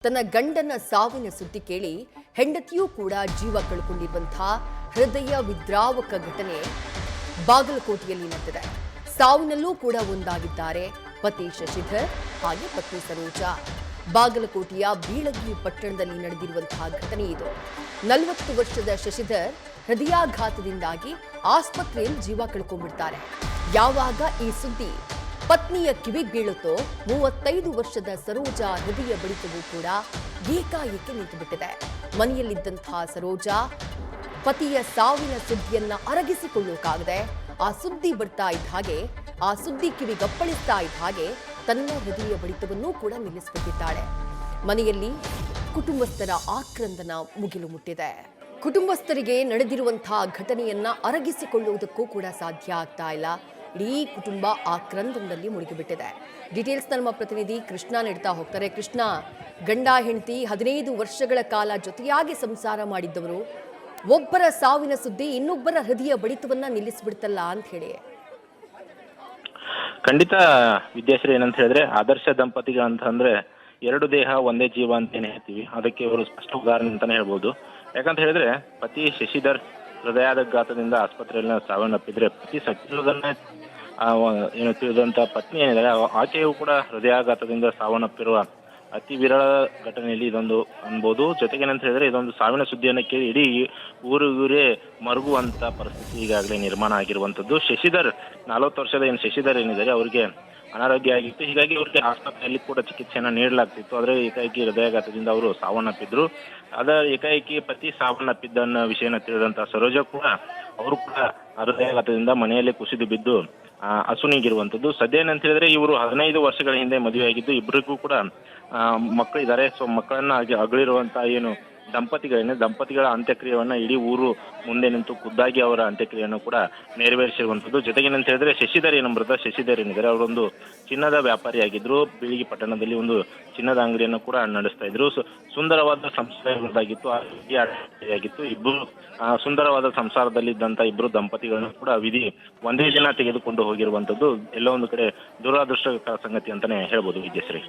ತನ್ನ ಗಂಡನ ಸಾವಿನ ಸುದ್ದಿ ಕೇಳಿ ಹೆಂಡತಿಯೂ ಕೂಡ ಜೀವ ಕಳ್ಕೊಂಡಿರುವಂತಹ ಹೃದಯ ವಿದ್ರಾವಕ ಘಟನೆ ಬಾಗಲಕೋಟೆಯಲ್ಲಿ ನಡೆದಿದೆ. ಸಾವಿನಲ್ಲೂ ಕೂಡ ಒಂದಾಗಿದ್ದಾರೆ ಪತಿ ಶಶಿಧರ್ ಹಾಗೆ ಪತ್ನಿ ಸರೋಜಾ. ಬಾಗಲಕೋಟೆಯ ಬೀಳಗಿ ಪಟ್ಟಣದಲ್ಲಿ ನಡೆದಿರುವಂತಹ ಘಟನೆ ಇದು. 40 ವರ್ಷದ ಶಶಿಧರ್ ಹೃದಯಾಘಾತದಿಂದಾಗಿ ಆಸ್ಪತ್ರೆಯಲ್ಲಿ ಜೀವ ಕಳ್ಕೊಂಡ್ಬಿಡ್ತಾರೆ. ಯಾವಾಗ ಈ ಸುದ್ದಿ ಪತ್ನಿಯ ಕಿವಿಗೆ ಬೀಳುತ್ತೋ 35 ವರ್ಷದ ಸರೋಜಾ ಹೃದಯ ಬಡಿತವೂ ಕೂಡ ಏಕಾಏಕಿ ನಿಂತುಬಿಟ್ಟಿದೆ. ಮನೆಯಲ್ಲಿದ್ದಂತಹ ಸರೋಜಾ ಪತಿಯ ಸಾವಿನ ಸುದ್ದಿಯನ್ನ ಅರಗಿಸಿಕೊಳ್ಳೋಕಾಗದೆ ಆ ಸುದ್ದಿ ಬರ್ತಾ ಇದ್ದ ಹಾಗೆ, ಆ ಸುದ್ದಿ ಕಿವಿಗಪ್ಪಳಿಸ್ತಾ ಇದ್ದ ಹಾಗೆ ತನ್ನ ಹೃದಯ ಬಡಿತವನ್ನೂ ಕೂಡ ನಿಲ್ಲಿಸಿಬಿಟ್ಟಿದ್ದಾಳೆ. ಮನೆಯಲ್ಲಿ ಕುಟುಂಬಸ್ಥರ ಆಕ್ರಂದನ ಮುಗಿಲು ಮುಟ್ಟಿದೆ. ಕುಟುಂಬಸ್ಥರಿಗೆ ನಡೆದಿರುವಂತಹ ಘಟನೆಯನ್ನ ಅರಗಿಸಿಕೊಳ್ಳುವುದಕ್ಕೂ ಕೂಡ ಸಾಧ್ಯ ಆಗ್ತಾ ಇಲ್ಲ. ಇಡೀ ಕುಟುಂಬ ಆಕ್ರಂದನದಲ್ಲಿ ಮುಳುಗಿಬಿಟ್ಟಿದೆ. ಡೀಟೇಲ್ಸ್ ನಮ್ಮ ಪ್ರತಿನಿಧಿ ಕೃಷ್ಣ ನೀಡ್ತಾ ಹೋಗ್ತಾರೆ. ಕೃಷ್ಣ, ಗಂಡ ಹೆಂಡತಿ 15 ವರ್ಷಗಳ ಕಾಲ ಜೊತೆಯಾಗಿ ಸಂಸಾರ ಮಾಡಿದ್ದವರು, ಒಬ್ಬರ ಸಾವಿನ ಸುದ್ದಿ ಇನ್ನೊಬ್ಬರ ಹೃದಯ ಬಡಿತವನ್ನ ನಿಲ್ಲಿಸ್ಬಿಡ್ತಲ್ಲ ಅಂತ ಹೇಳಿ. ಖಂಡಿತ ವಿದ್ಯಾಶ್ರೀ, ಏನಂತ ಹೇಳಿದ್ರೆ ಆದರ್ಶ ದಂಪತಿಗಳು ಅಂತಂದ್ರೆ ಎರಡು ದೇಹ ಒಂದೇ ಜೀವ ಅಂತೇನೆ ಹೇಳ್ತೀವಿ. ಅದಕ್ಕೆ ಇವರು ಸ್ಪಷ್ಟ ಉದಾಹರಣೆ ಅಂತಾನೆ ಹೇಳ್ಬೋದು. ಯಾಕಂತ ಹೇಳಿದ್ರೆ ಪತಿ ಶಶಿಧರ್ ಹೃದಯಾಘಾತದಿಂದ ಆಸ್ಪತ್ರೆಯಲ್ಲಿ ಸಾವನ್ನಪ್ಪಿದ್ರೆ, ಪತಿ ಸತ್ತಿರೋದನ್ನ ಏನು ತಿಳಿದಂತ ಪತ್ನಿ ಏನಿದ್ದಾರೆ ಆಕೆಯೂ ಕೂಡ ಹೃದಯಾಘಾತದಿಂದ ಸಾವನ್ನಪ್ಪಿರುವ ಅತಿ ವಿರಳ ಘಟನೆಯಲ್ಲಿ ಇದೊಂದು ಅನ್ಬೋದು. ಜೊತೆಗೆ ಏನಂತ ಹೇಳಿದ್ರೆ ಇದೊಂದು ಸಾವಿನ ಸುದ್ದಿಯನ್ನು ಕೇಳಿ ಇಡೀ ಊರೇ ಮರುಗುವಂತ ಪರಿಸ್ಥಿತಿ ಈಗಾಗಲೇ ನಿರ್ಮಾಣ ಆಗಿರುವಂತದ್ದು. ಶಶಿಧರ್ 40 ವರ್ಷದ ಶಶಿಧರ್ ಏನಿದ್ದಾರೆ ಅವರಿಗೆ ಅನಾರೋಗ್ಯ ಆಗಿತ್ತು. ಹೀಗಾಗಿ ಅವರಿಗೆ ಆಸ್ಪತ್ರೆಯಲ್ಲಿ ಕೂಡ ಚಿಕಿತ್ಸೆಯನ್ನು ನೀಡಲಾಗ್ತಿತ್ತು. ಆದರೆ ಏಕಾಏಕಿ ಹೃದಯಾಘಾತದಿಂದ ಅವರು ಸಾವನ್ನಪ್ಪಿದ್ರು. ಅದರ ಏಕಾಏಕಿ ಪತಿ ಸಾವನ್ನಪ್ಪಿದ್ದನ್ನ ವಿಷಯನ ತಿಳಿದಂತಹ ಸರೋಜಾ ಕೂಡ ಅವರು ಕೂಡ ಹೃದಯಾಘಾತದಿಂದ ಮನೆಯಲ್ಲೇ ಕುಸಿದು ಬಿದ್ದು ಅಸುನೀಗಿರುವಂತದ್ದು. ಸದ್ಯ ಏನಂತ ಹೇಳಿದ್ರೆ ಇವರು 15 ವರ್ಷಗಳ ಹಿಂದೆ ಮದುವೆ ಆಗಿದ್ದು, ಇಬ್ಬರಿಗೂ ಕೂಡ ಮಕ್ಕಳಿದ್ದಾರೆ. ಸೊ ಮಕ್ಕಳನ್ನ ಅಗಳಿರುವಂತಹ ಏನು ದಂಪತಿಗಳ ಅಂತ್ಯಕ್ರಿಯೆಯನ್ನ ಇಡೀ ಊರು ಮುಂದೆ ನಿಂತು ಖುದ್ದಾಗಿ ಅವರ ಅಂತ್ಯಕ್ರಿಯೆಯನ್ನು ಕೂಡ ನೆರವೇರಿಸಿರುವಂತದ್ದು. ಜೊತೆಗೇನಂತ ಹೇಳಿದ್ರೆ ಶಶಿಧರ್ ಶಶಿಧರ್ ಏನಿದ್ದಾರೆ ಅವರೊಂದು ಚಿನ್ನದ ವ್ಯಾಪಾರಿಯಾಗಿದ್ರು. ಬೀಳಗಿ ಪಟ್ಟಣದಲ್ಲಿ ಒಂದು ಚಿನ್ನದ ಅಂಗಡಿಯನ್ನು ಕೂಡ ನಡೆಸ್ತಾ ಇದ್ರು. ಸುಂದರವಾದ ಸಂಸಾರವಾಗಿತ್ತು, ಆಗಿತ್ತು. ಇಬ್ಬರು ಸುಂದರವಾದ ಸಂಸಾರದಲ್ಲಿದ್ದಂತ ಇಬ್ಬರು ದಂಪತಿಗಳನ್ನು ಕೂಡ ವಿಧಿ ಒಂದೇ ದಿನ ತೆಗೆದುಕೊಂಡು ಹೋಗಿರುವಂತದ್ದು ಎಲ್ಲೋ ಒಂದು ಕಡೆ ದುರಾದೃಷ್ಟಕರ ಸಂಗತಿ ಅಂತಾನೆ ಹೇಳ್ಬೋದು ವಿದ್ಯಾಶ್ರೀ.